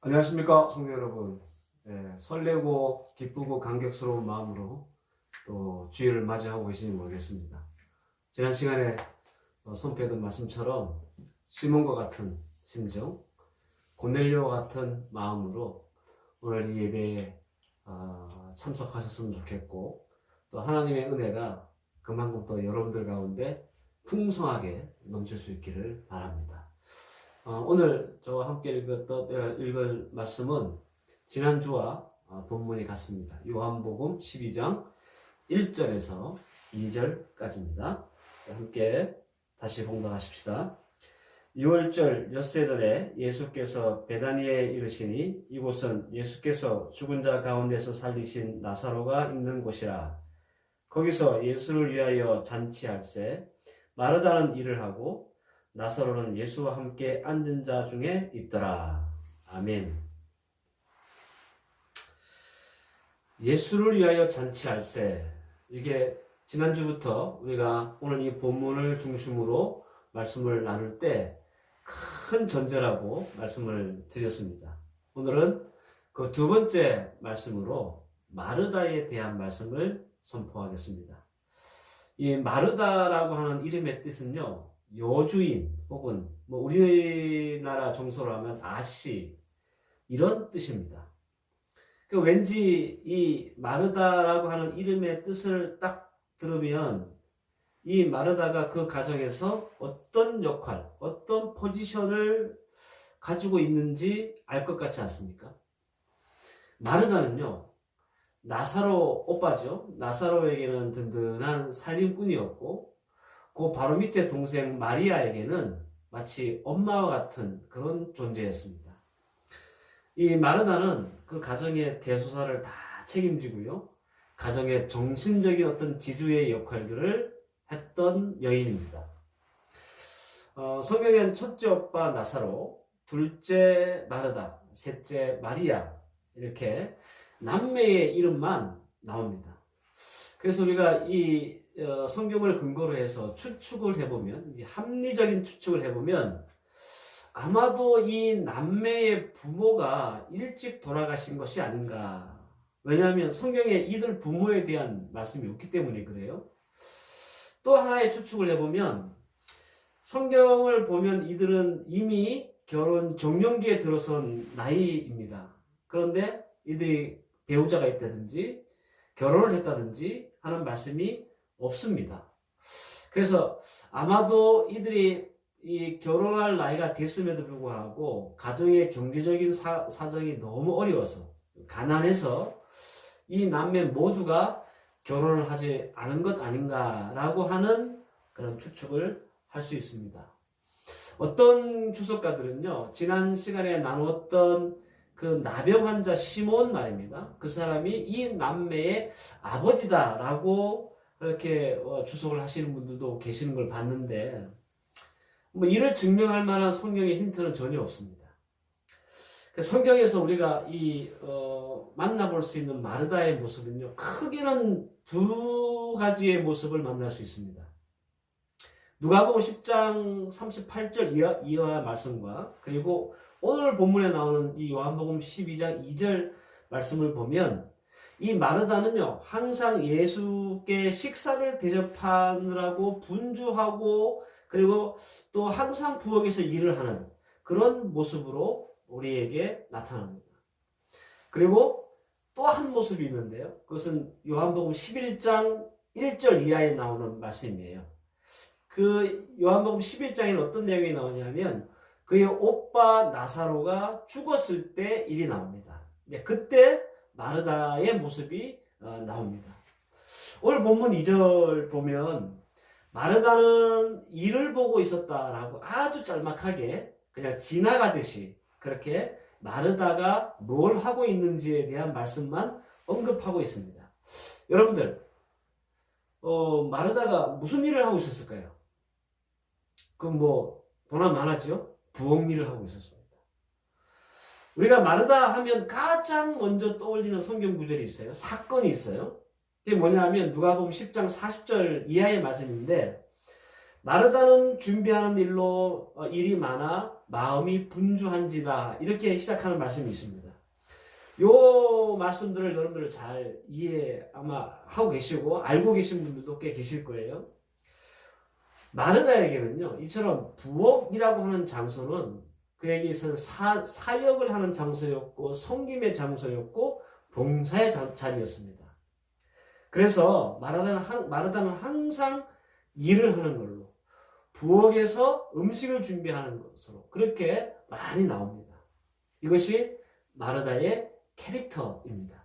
안녕하십니까, 성도 여러분. 설레고 기쁘고 감격스러운 마음으로 또 주일을 맞이하고 계시는지 모르겠습니다. 지난 시간에 선포했던 말씀처럼 시몬과 같은 심정, 고넬료와 같은 마음으로 오늘 이 예배에 참석하셨으면 좋겠고, 또 하나님의 은혜가 그만큼 또 여러분들 가운데 풍성하게 넘칠 수 있기를 바랍니다. 오늘 저와 함께 읽을 말씀은 지난주와 본문이 같습니다. 요한복음 12장 1절에서 2절까지입니다. 함께 다시 봉독하십시다. 6월절 엿새절에 예수께서 베다니에 이르시니 이곳은 예수께서 죽은 자 가운데서 살리신 나사로가 있는 곳이라. 거기서 예수를 위하여 잔치할세 마르다는 일을 하고 나사로는 예수와 함께 앉은 자 중에 있더라. 아멘. 예수를 위하여 잔치할세. 이게 지난주부터 우리가 오늘 이 본문을 중심으로 말씀을 나눌 때 큰 전제라고 말씀을 드렸습니다. 오늘은 그 두 번째 말씀으로 마르다에 대한 말씀을 선포하겠습니다. 이 마르다라고 하는 이름의 뜻은요, 여주인 혹은 우리나라 정서로 하면 아씨 이런 뜻입니다. 왠지 이 마르다라고 하는 이름의 뜻을 딱 들으면 이 마르다가 그 가정에서 어떤 역할, 어떤 포지션을 가지고 있는지 알 것 같지 않습니까? 마르다는요, 나사로 오빠죠. 나사로에게는 든든한 살림꾼이었고, 그 바로 밑에 동생 마리아에게는 마치 엄마와 같은 그런 존재였습니다. 이 마르다는 그 가정의 대소사를 다 책임지고요, 가정의 정신적인 어떤 지주의 역할들을 했던 여인입니다. 성경엔 첫째 오빠 나사로, 둘째 마르다, 셋째 마리아 이렇게 남매의 이름만 나옵니다. 그래서 우리가 이 성경을 근거로 해서 추측을 해보면, 합리적인 추측을 해보면 아마도 이 남매의 부모가 일찍 돌아가신 것이 아닌가. 왜냐하면 성경에 이들 부모에 대한 말씀이 없기 때문에 그래요. 또 하나의 추측을 해보면 성경을 보면 이들은 이미 결혼 정년기에 들어선 나이입니다. 그런데 이들이 배우자가 있다든지 결혼을 했다든지 하는 말씀이 없습니다. 그래서 아마도 이들이 이 결혼할 나이가 됐음에도 불구하고 가정의 경제적인 사정이 너무 어려워서, 가난해서 이 남매 모두가 결혼을 하지 않은 것 아닌가라고 하는 그런 추측을 할 수 있습니다. 어떤 주석가들은요, 지난 시간에 나누었던 그 나병 환자 시몬 말입니다. 그 사람이 이 남매의 아버지다라고 이렇게 주석을 하시는 분들도 계시는 걸 봤는데, 이를 증명할 만한 성경의 힌트는 전혀 없습니다. 성경에서 우리가 만나볼 수 있는 마르다의 모습은요, 크게는 두 가지의 모습을 만날 수 있습니다. 누가복음 10장 38절 이하 말씀과, 그리고 오늘 본문에 나오는 이 요한복음 12장 2절 말씀을 보면, 이 마르다는요, 항상 예수께 식사를 대접하느라고 분주하고, 그리고 또 항상 부엌에서 일을 하는 그런 모습으로 우리에게 나타납니다. 그리고 또 한 모습이 있는데요, 그것은 요한복음 11장 1절 이하에 나오는 말씀이에요. 그 요한복음 11장에는 어떤 내용이 나오냐면, 그의 오빠 나사로가 죽었을 때 일이 나옵니다. 그때 마르다의 모습이 나옵니다. 오늘 본문 2절 보면 마르다는 일을 보고 있었다라고 아주 짤막하게 그냥 지나가듯이 그렇게 마르다가 뭘 하고 있는지에 대한 말씀만 언급하고 있습니다. 여러분들, 마르다가 무슨 일을 하고 있었을까요? 보나 마나죠? 부엌 일을 하고 있었습니다. 우리가 마르다 하면 가장 먼저 떠올리는 성경 구절이 있어요. 사건이 있어요. 그게 뭐냐 하면 누가복음 10장 40절 이하의 말씀인데, 마르다는 준비하는 일로 일이 많아 마음이 분주한지라 이렇게 시작하는 말씀이 있습니다. 요 말씀들을 여러분들 잘 이해 아마 하고 계시고 알고 계신 분들도 꽤 계실 거예요. 마르다에게는요, 이처럼 부엌이라고 하는 장소는 그에게 있어서 사역을 하는 장소였고 섬김의 장소였고 봉사의 자리였습니다. 그래서 마르다는 항상 일을 하는 걸로 부엌에서 음식을 준비하는 것으로 그렇게 많이 나옵니다. 이것이 마르다의 캐릭터입니다.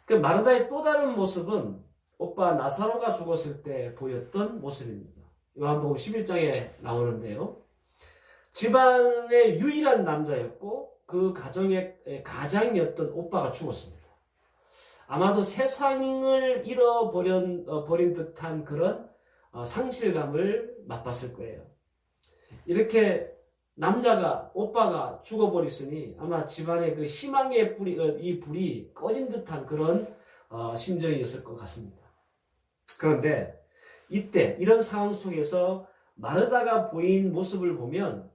그 마르다의 또 다른 모습은 오빠 나사로가 죽었을 때 보였던 모습입니다. 요한복음 11장에 나오는데요. 집안의 유일한 남자였고 그 가정의 가장이었던 오빠가 죽었습니다. 아마도 세상을 잃어버린 듯한 그런 상실감을 맛봤을 거예요. 이렇게 오빠가 죽어버렸으니 아마 집안의 그 희망의 이 불이 꺼진 듯한 그런 심정이었을 것 같습니다. 그런데 이때 이런 상황 속에서 마르다가 보인 모습을 보면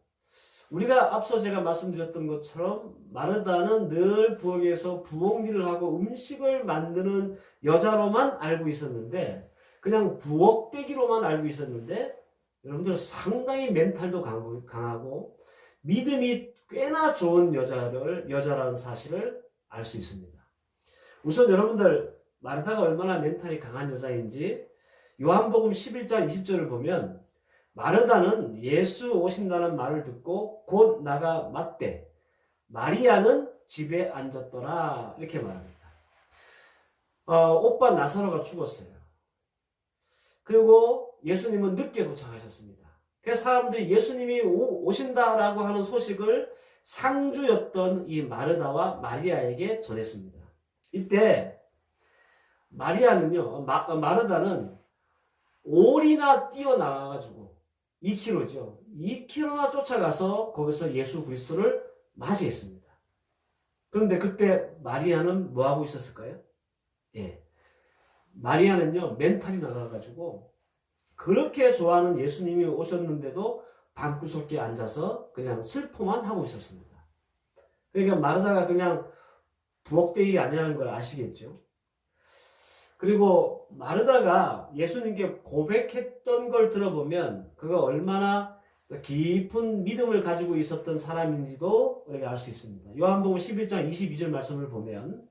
우리가 앞서 제가 말씀드렸던 것처럼 마르다는 늘 부엌에서 부엌 일을 하고 음식을 만드는 여자로만 알고 있었는데 그냥 부엌대기로만 알고 있었는데 여러분들 상당히 멘탈도 강하고 믿음이 꽤나 좋은 여자라는 사실을 알 수 있습니다. 우선 여러분들 마르다가 얼마나 멘탈이 강한 여자인지 요한복음 11장 20절을 보면 마르다는 예수 오신다는 말을 듣고 곧 나가 맞대 마리아는 집에 앉았더라 이렇게 말합니다. 오빠 나사로가 죽었어요. 그리고 예수님은 늦게 도착하셨습니다. 그래서 사람들이 예수님이 오신다라고 하는 소식을 상주였던 이 마르다와 마리아에게 전했습니다. 이때 마르다는 올이나 뛰어나가가지고 2km죠. 2km나 쫓아가서 거기서 예수 그리스도를 맞이했습니다. 그런데 그때 마리아는 뭐 하고 있었을까요? 예. 마리아는요, 멘탈이 나가가지고 그렇게 좋아하는 예수님이 오셨는데도 방구석에 앉아서 그냥 슬퍼만 하고 있었습니다. 그러니까 마르다가 그냥 부엌대기 아니라는 걸 아시겠죠? 그리고 마르다가 예수님께 고백했던 걸 들어보면 그가 얼마나 깊은 믿음을 가지고 있었던 사람인지도 우리가 알 수 있습니다. 요한복음 11장 22절 말씀을 보면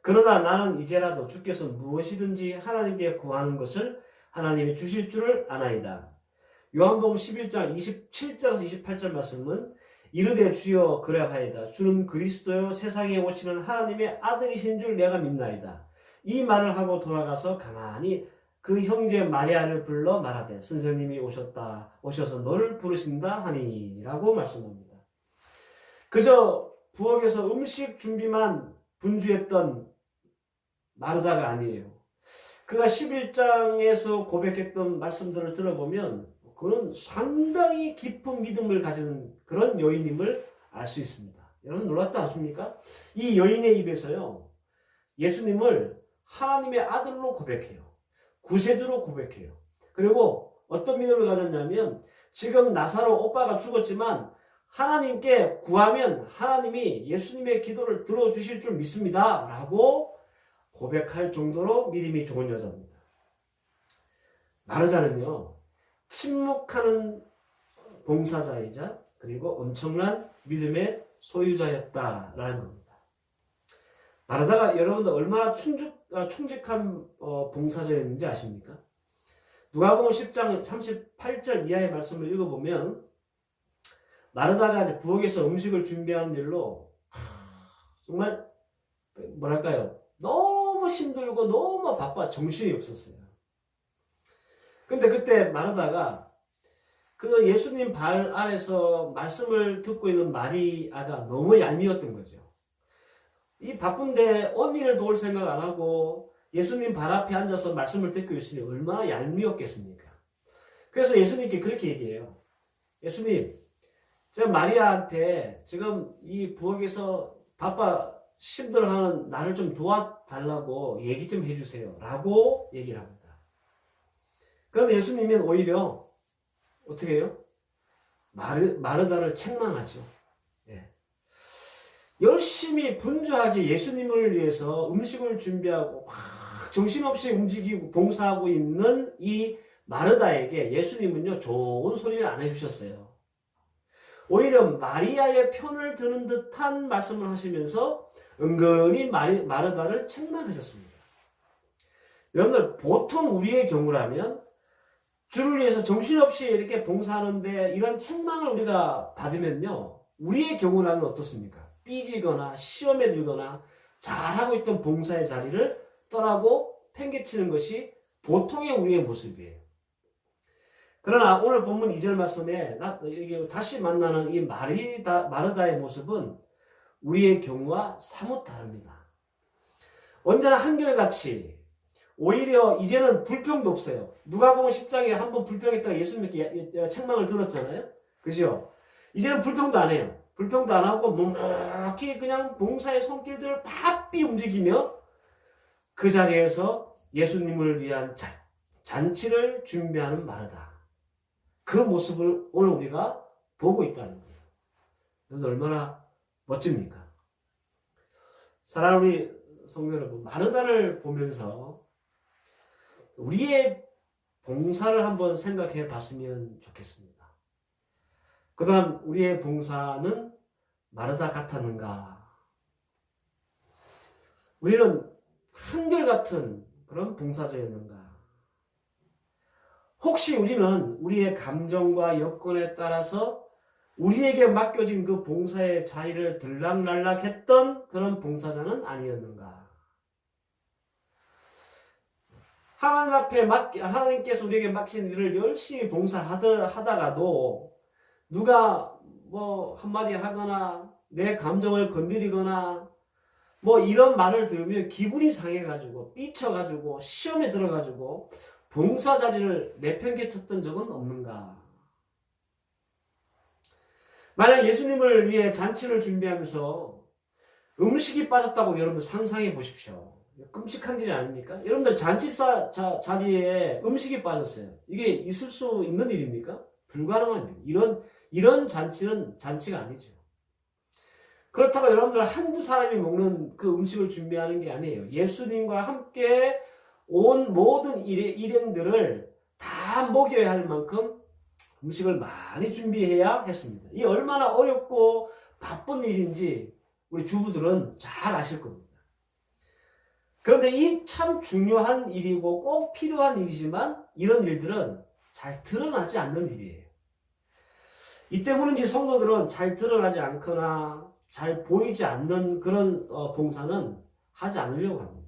그러나 나는 이제라도 주께서 무엇이든지 하나님께 구하는 것을 하나님이 주실 줄을 아나이다. 요한복음 11장 27절에서 28절 말씀은 이르되 주여 그래하이다. 주는 그리스도요 세상에 오시는 하나님의 아들이신 줄 내가 믿나이다. 이 말을 하고 돌아가서 가만히 그 형제 마리아를 불러 말하되 선생님이 오셔서 너를 부르신다 하니라고 말씀합니다. 그저 부엌에서 음식 준비만 분주했던 마르다가 아니에요. 그가 11장에서 고백했던 말씀들을 들어보면 그는 상당히 깊은 믿음을 가진 그런 여인임을 알 수 있습니다. 여러분 놀랍지 않습니까? 이 여인의 입에서요, 예수님을 하나님의 아들로 고백해요. 구세주로 고백해요. 그리고 어떤 믿음을 가졌냐면 지금 나사로 오빠가 죽었지만 하나님께 구하면 하나님이 예수님의 기도를 들어주실 줄 믿습니다. 라고 고백할 정도로 믿음이 좋은 여자입니다. 마르다는요, 침묵하는 봉사자이자 그리고 엄청난 믿음의 소유자였다라는 겁니다. 마르다가 여러분들 얼마나 충직한 봉사자였는지 아십니까? 누가복음 10장 38절 이하의 말씀을 읽어보면 마르다가 이제 부엌에서 음식을 준비하는 일로 정말 뭐랄까요? 너무 힘들고 너무 바빠 정신이 없었어요. 근데 그때 마르다가 그 예수님 발 아래서 말씀을 듣고 있는 마리아가 너무 얄미웠던 거죠. 이 바쁜데 언니를 도울 생각 안 하고 예수님 발 앞에 앉아서 말씀을 듣고 있으니 얼마나 얄미웠겠습니까? 그래서 예수님께 그렇게 얘기해요. 예수님, 제가 마리아한테 지금 이 부엌에서 바빠 힘들어하는 나를 좀 도와달라고 얘기 좀 해주세요. 라고 얘기를 합니다. 그런데 예수님은 오히려 어떻게 해요? 마르다를 책망하죠. 예. 열심히 분주하게 예수님을 위해서 음식을 준비하고 막 정신없이 움직이고 봉사하고 있는 이 마르다에게 예수님은요, 좋은 소리를 안 해주셨어요. 오히려 마리아의 편을 드는 듯한 말씀을 하시면서 은근히 마르다를 책망하셨습니다. 여러분들, 보통 우리의 경우라면 주를 위해서 정신없이 이렇게 봉사하는데 이런 책망을 우리가 받으면요, 우리의 경우라면 어떻습니까? 삐지거나 시험에 들거나 잘하고 있던 봉사의 자리를 떠나고 팽개치는 것이 보통의 우리의 모습이에요. 그러나 오늘 본문 2절 말씀에 다시 만나는 이 마르다의 모습은 우리의 경우와 사뭇 다릅니다. 언제나 한결같이 오히려 이제는 불평도 없어요. 누가복음 10장에 한번 불평했다가 예수님께 책망을 들었잖아요. 그죠? 이제는 불평도 안 해요. 불평도 안 하고 묵묵히 그냥 봉사의 손길들을 바삐 움직이며 그 자리에서 예수님을 위한 잔치를 준비하는 마르다. 그 모습을 오늘 우리가 보고 있다는 거예요. 여러분 얼마나 멋집니까? 사랑하는 우리 성도 여러분, 마르다를 보면서 우리의 봉사를 한번 생각해 봤으면 좋겠습니다. 그동안 우리의 봉사는 마르다 같았는가? 우리는 한결같은 그런 봉사자였는가? 혹시 우리는 우리의 감정과 여건에 따라서 우리에게 맡겨진 그 봉사의 자리를 들락날락했던 그런 봉사자는 아니었는가? 하나님 앞에 하나님께서 우리에게 맡긴 일을 열심히 봉사하다가도 누가 뭐 한마디 하거나 내 감정을 건드리거나 뭐 이런 말을 들으면 기분이 상해가지고 삐쳐가지고 시험에 들어가지고 봉사 자리를 내팽개쳤던 적은 없는가? 만약 예수님을 위해 잔치를 준비하면서 음식이 빠졌다고 여러분 상상해 보십시오. 끔찍한 일이 아닙니까? 여러분들 자리에 음식이 빠졌어요. 이게 있을 수 있는 일입니까? 불가능한 일. 이런 잔치는 잔치가 아니죠. 그렇다고 여러분들 한두 사람이 먹는 그 음식을 준비하는 게 아니에요. 예수님과 함께 온 모든 일행들을 다 먹여야 할 만큼 음식을 많이 준비해야 했습니다. 이게 얼마나 어렵고 바쁜 일인지 우리 주부들은 잘 아실 겁니다. 그런데 이 참 중요한 일이고 꼭 필요한 일이지만 이런 일들은 잘 드러나지 않는 일이에요. 이 때문인지 성도들은 잘 드러나지 않거나 잘 보이지 않는 그런 봉사는 하지 않으려고 합니다.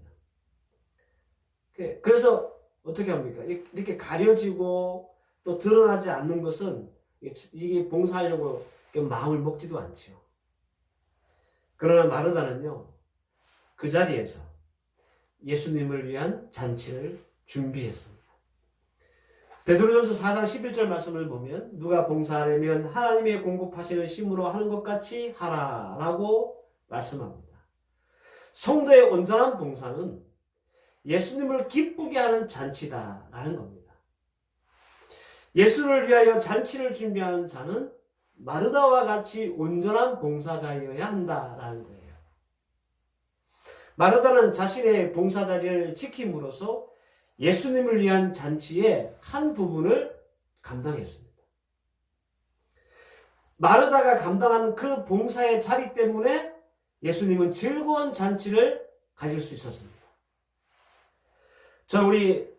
그래서 어떻게 합니까? 이렇게 가려지고 또 드러나지 않는 것은 이게 봉사하려고 마음을 먹지도 않죠. 그러나 마르다는요, 그 자리에서 예수님을 위한 잔치를 준비했습니다. 베드로전서 4장 11절 말씀을 보면 누가 봉사하려면 하나님의 공급하시는 힘으로 하는 것 같이 하라라고 말씀합니다. 성도의 온전한 봉사는 예수님을 기쁘게 하는 잔치다라는 겁니다. 예수를 위하여 잔치를 준비하는 자는 마르다와 같이 온전한 봉사자여야 한다라는 거예요. 마르다는 자신의 봉사자리를 지킴으로써 예수님을 위한 잔치의 한 부분을 감당했습니다. 마르다가 감당한 그 봉사의 자리 때문에 예수님은 즐거운 잔치를 가질 수 있었습니다. 저는 우리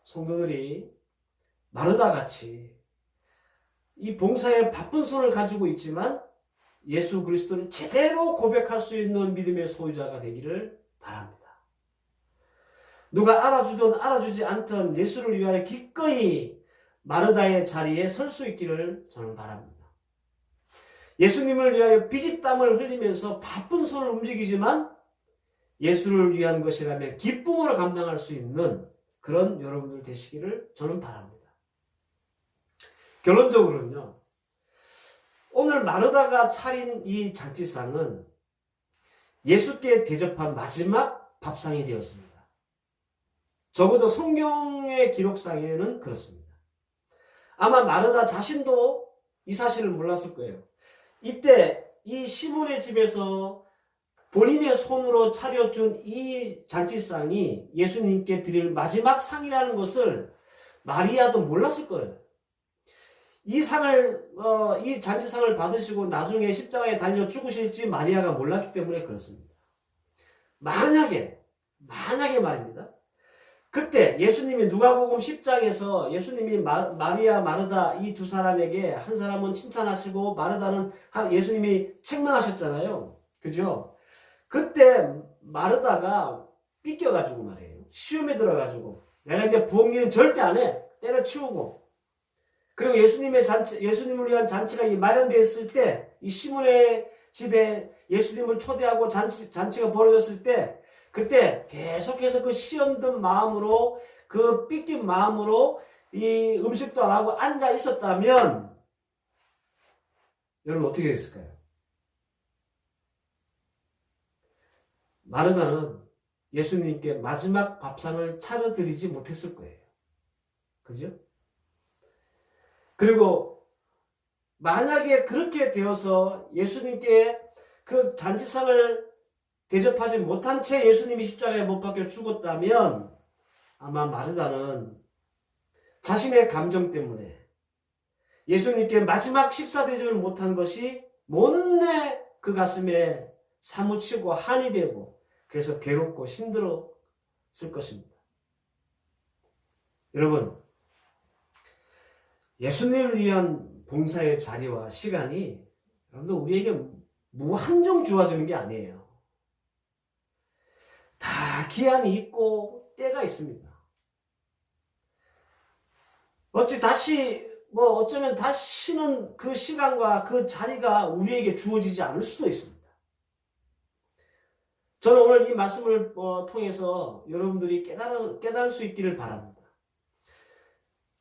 성도들이 마르다 같이 이 봉사에 바쁜 손을 가지고 있지만 예수 그리스도를 제대로 고백할 수 있는 믿음의 소유자가 되기를 바랍니다. 누가 알아주든 알아주지 않든 예수를 위하여 기꺼이 마르다의 자리에 설 수 있기를 저는 바랍니다. 예수님을 위하여 피지땀을 흘리면서 바쁜 손을 움직이지만 예수를 위한 것이라면 기쁨으로 감당할 수 있는 그런 여러분들 되시기를 저는 바랍니다. 결론적으로는요, 오늘 마르다가 차린 이 잔치상은 예수께 대접한 마지막 밥상이 되었습니다. 적어도 성경의 기록상에는 그렇습니다. 아마 마르다 자신도 이 사실을 몰랐을 거예요. 이때 이 시몬의 집에서 본인의 손으로 차려준 이 잔치상이 예수님께 드릴 마지막 상이라는 것을 마리아도 몰랐을 거예요. 이 잔치상을 받으시고 나중에 십자가에 달려 죽으실지 마리아가 몰랐기 때문에 그렇습니다. 만약에 말입니다. 그때 예수님이 누가복음 10장에서 예수님이 마리아, 마르다 이 두 사람에게 한 사람은 칭찬하시고 마르다는 예수님이 책망하셨잖아요. 그죠? 그때 마르다가 삐껴가지고 말이에요. 시험에 들어가지고 내가 이제 부엌 일은 절대 안 해. 때려치우고. 그리고 예수님을 위한 잔치가 마련되어 있을 때 이 시몬의 집에 예수님을 초대하고 잔치가 벌어졌을 때 그때 계속해서 그 시험 든 마음으로 그 삐낀 마음으로 이 음식도 안 하고 앉아 있었다면 여러분 어떻게 됐을까요? 마르다는 예수님께 마지막 밥상을 차려드리지 못했을 거예요. 그죠? 그리고 만약에 그렇게 되어서 예수님께 그 잔치상을 대접하지 못한 채 예수님이 십자가에 못 박혀 죽었다면 아마 마르다는 자신의 감정 때문에 예수님께 마지막 식사 대접을 못한 것이 못내 그 가슴에 사무치고 한이 되고 그래서 괴롭고 힘들었을 것입니다. 여러분, 예수님을 위한 봉사의 자리와 시간이 여러분들 우리에게 무한정 주어지는 게 아니에요. 다 기한이 있고 때가 있습니다. 어쩌면 다시는 그 시간과 그 자리가 우리에게 주어지지 않을 수도 있습니다. 저는 오늘 이 말씀을 통해서 여러분들이 깨달을 수 있기를 바랍니다.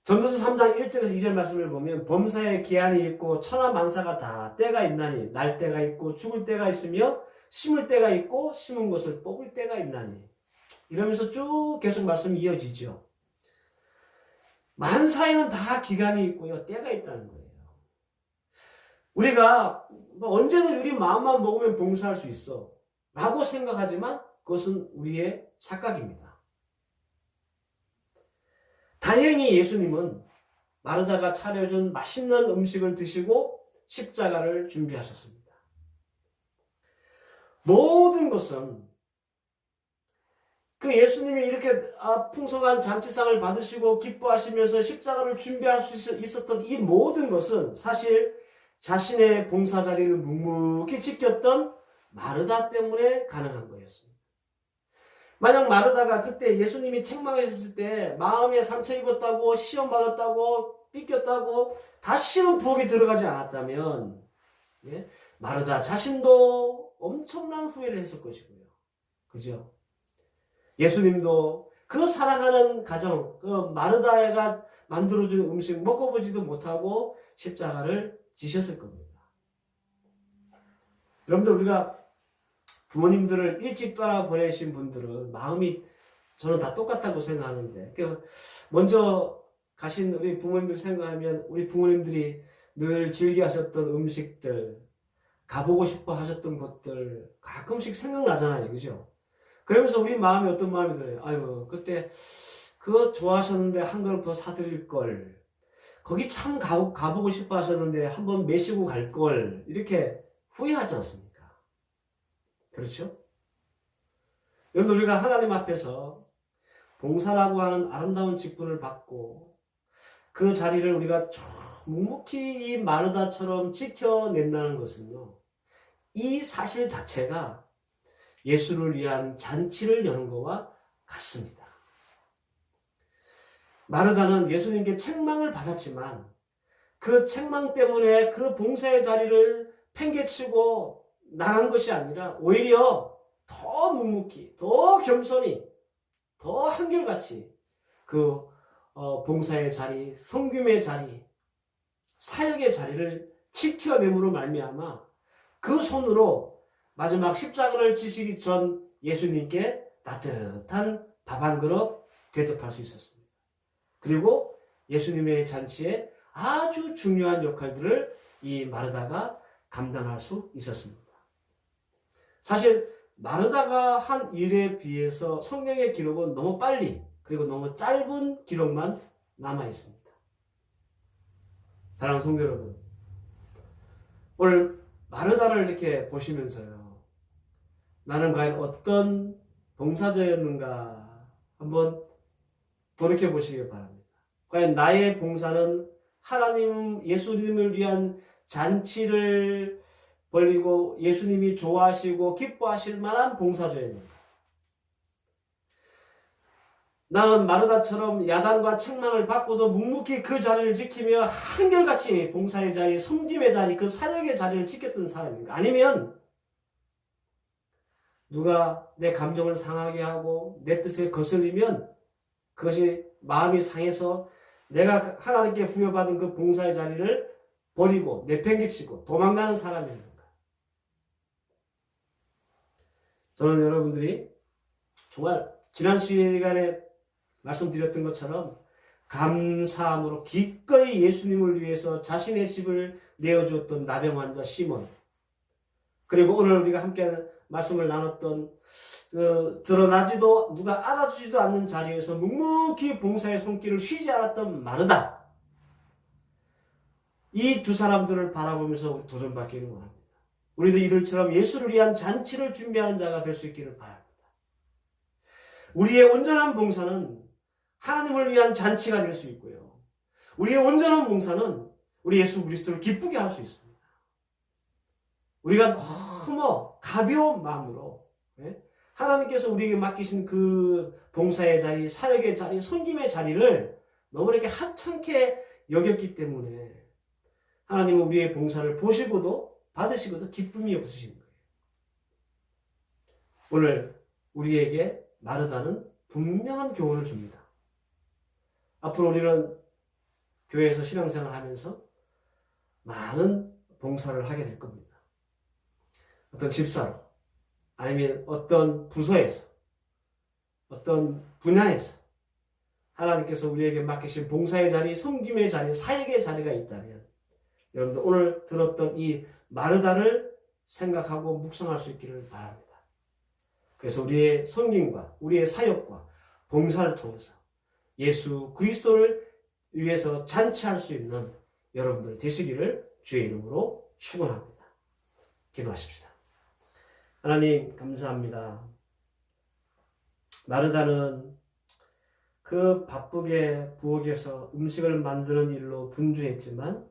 전도서 3장 1절에서 2절 말씀을 보면 범사에 기한이 있고 천하만사가 다 때가 있나니 날 때가 있고 죽을 때가 있으며 심을 때가 있고 심은 것을 뽑을 때가 있나니 이러면서 쭉 계속 말씀이 이어지죠. 만사에는 다 기간이 있고요. 때가 있다는 거예요. 우리가 언제든 우리 마음만 먹으면 봉사할 수 있어 라고 생각하지만 그것은 우리의 착각입니다. 다행히 예수님은 마르다가 차려준 맛있는 음식을 드시고 십자가를 준비하셨습니다. 모든 것은 그 예수님이 이렇게 풍성한 잔치상을 받으시고 기뻐하시면서 십자가를 준비할 수 있었던 이 모든 것은 사실 자신의 봉사 자리를 묵묵히 지켰던 마르다 때문에 가능한 거였습니다. 만약 마르다가 그때 예수님이 책망하셨을 때 마음에 상처 입었다고 시험 받았다고 삐꼈다고 다시는 부엌에 들어가지 않았다면 마르다 자신도 엄청난 후회를 했을 것이고요. 그죠? 예수님도 그 사랑하는 가정, 그 마르다가 만들어준 음식 먹어보지도 못하고 십자가를 지셨을 겁니다. 여러분들 우리가 부모님들을 일찍 떠나보내신 분들은 마음이 저는 다 똑같다고 생각하는데 먼저 가신 우리 부모님들 생각하면 우리 부모님들이 늘 즐겨 하셨던 음식들 가보고 싶어 하셨던 것들 가끔씩 생각나잖아요. 그죠? 그러면서 우리 마음이 어떤 마음이 들어요? 아유 그때 그거 좋아하셨는데 한 그릇 더 사드릴 걸 거기 참 가보고 싶어 하셨는데 한번 매시고 갈 걸 이렇게 후회하지 않습니까? 그렇죠? 여러분 우리가 하나님 앞에서 봉사라고 하는 아름다운 직분을 받고 그 자리를 우리가 묵묵히 이 마르다처럼 지켜낸다는 것은요. 이 사실 자체가 예수를 위한 잔치를 여는 것과 같습니다. 마르다는 예수님께 책망을 받았지만 그 책망 때문에 그 봉사의 자리를 팽개치고 나간 것이 아니라 오히려 더 묵묵히, 더 겸손히, 더 한결같이 그 봉사의 자리, 섬김의 자리, 사역의 자리를 지켜냄으로 말미암아 그 손으로 마지막 십자가를 지시기 전 예수님께 따뜻한 밥 한 그릇 대접할 수 있었습니다. 그리고 예수님의 잔치에 아주 중요한 역할들을 이 마르다가 감당할 수 있었습니다. 사실 마르다가 한 일에 비해서 성경의 기록은 너무 빨리 그리고 너무 짧은 기록만 남아 있습니다. 사랑하는 성도 여러분, 오늘 마르다를 이렇게 보시면서요, 나는 과연 어떤 봉사자였는가 한번 돌이켜 보시기 바랍니다. 과연 나의 봉사는 하나님 예수님을 위한 잔치를 벌리고 예수님이 좋아하시고 기뻐하실 만한 봉사자였는가? 나는 마르다처럼 야단과 책망을 받고도 묵묵히 그 자리를 지키며 한결같이 봉사의 자리, 섬김의 자리, 그 사역의 자리를 지켰던 사람인가? 아니면 누가 내 감정을 상하게 하고 내 뜻에 거슬리면 그것이 마음이 상해서 내가 하나님께 부여받은 그 봉사의 자리를 버리고 내팽개치고 도망가는 사람인가? 저는 여러분들이 정말 지난 시간에 말씀드렸던 것처럼 감사함으로 기꺼이 예수님을 위해서 자신의 집을 내어주었던 나병 환자 시몬, 그리고 오늘 우리가 함께 말씀을 나눴던 드러나지도 누가 알아주지도 않는 자리에서 묵묵히 봉사의 손길을 쉬지 않았던 마르다, 이 두 사람들을 바라보면서 우리 도전받기를 원합니다. 우리도 이들처럼 예수를 위한 잔치를 준비하는 자가 될 수 있기를 바랍니다. 우리의 온전한 봉사는 하나님을 위한 잔치가 될 수 있고요, 우리의 온전한 봉사는 우리 예수 그리스도를 기쁘게 할 수 있습니다. 우리가 너무 가벼운 마음으로 하나님께서 우리에게 맡기신 그 봉사의 자리, 사역의 자리, 섬김의 자리를 너무 이렇게 하찮게 여겼기 때문에 하나님은 우리의 봉사를 보시고도 받으시고도 기쁨이 없으신 거예요. 오늘 우리에게 마르다는 분명한 교훈을 줍니다. 앞으로 우리는 교회에서 신앙생활을 하면서 많은 봉사를 하게 될 겁니다. 어떤 집사로, 아니면 어떤 부서에서, 어떤 분야에서 하나님께서 우리에게 맡기신 봉사의 자리, 섬김의 자리, 사역의 자리가 있다면 여러분들 오늘 들었던 이 마르다를 생각하고 묵상할 수 있기를 바랍니다. 그래서 우리의 섬김과 우리의 사역과 봉사를 통해서 예수 그리스도를 위해서 잔치할 수 있는 여러분들 되시기를 주의 이름으로 축원합니다. 기도하십시다. 하나님 감사합니다. 마르다는 그 바쁘게 부엌에서 음식을 만드는 일로 분주했지만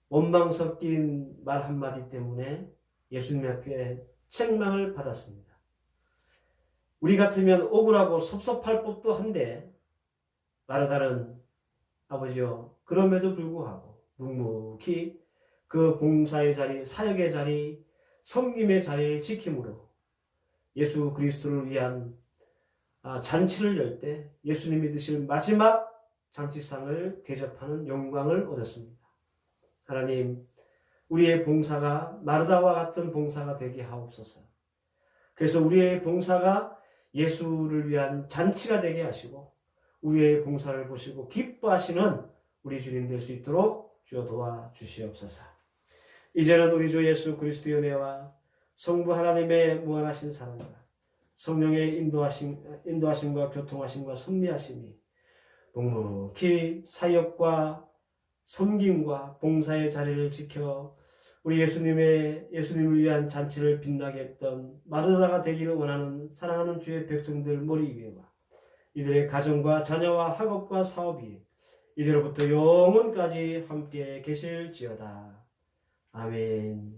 원망 섞인 말 한마디 때문에 예수님 앞에 책망을 받았습니다. 우리 같으면 억울하고 섭섭할 법도 한데 마르다는 아버지요, 그럼에도 불구하고 묵묵히 그 봉사의 자리, 사역의 자리, 섬김의 자리를 지킴으로 예수 그리스도를 위한 잔치를 열 때 예수님이 드실 마지막 잔치상을 대접하는 영광을 얻었습니다. 하나님, 우리의 봉사가 마르다와 같은 봉사가 되게 하옵소서. 그래서 우리의 봉사가 예수를 위한 잔치가 되게 하시고 우리의 봉사를 보시고 기뻐하시는 우리 주님 될 수 있도록 주여 도와주시옵소서. 이제는 우리 주 예수 그리스도의 은혜와 성부 하나님의 무한하신 사랑과 성령의 인도하심과 교통하심과 섭리하심이 묵묵히 사역과 섬김과 봉사의 자리를 지켜 우리 예수님을 위한 잔치를 빛나게 했던 마르다가 되기를 원하는 사랑하는 주의 백성들 머리 위에와 이들의 가정과 자녀와 학업과 사업이 이대로부터 영원까지 함께 계실지어다. 아멘.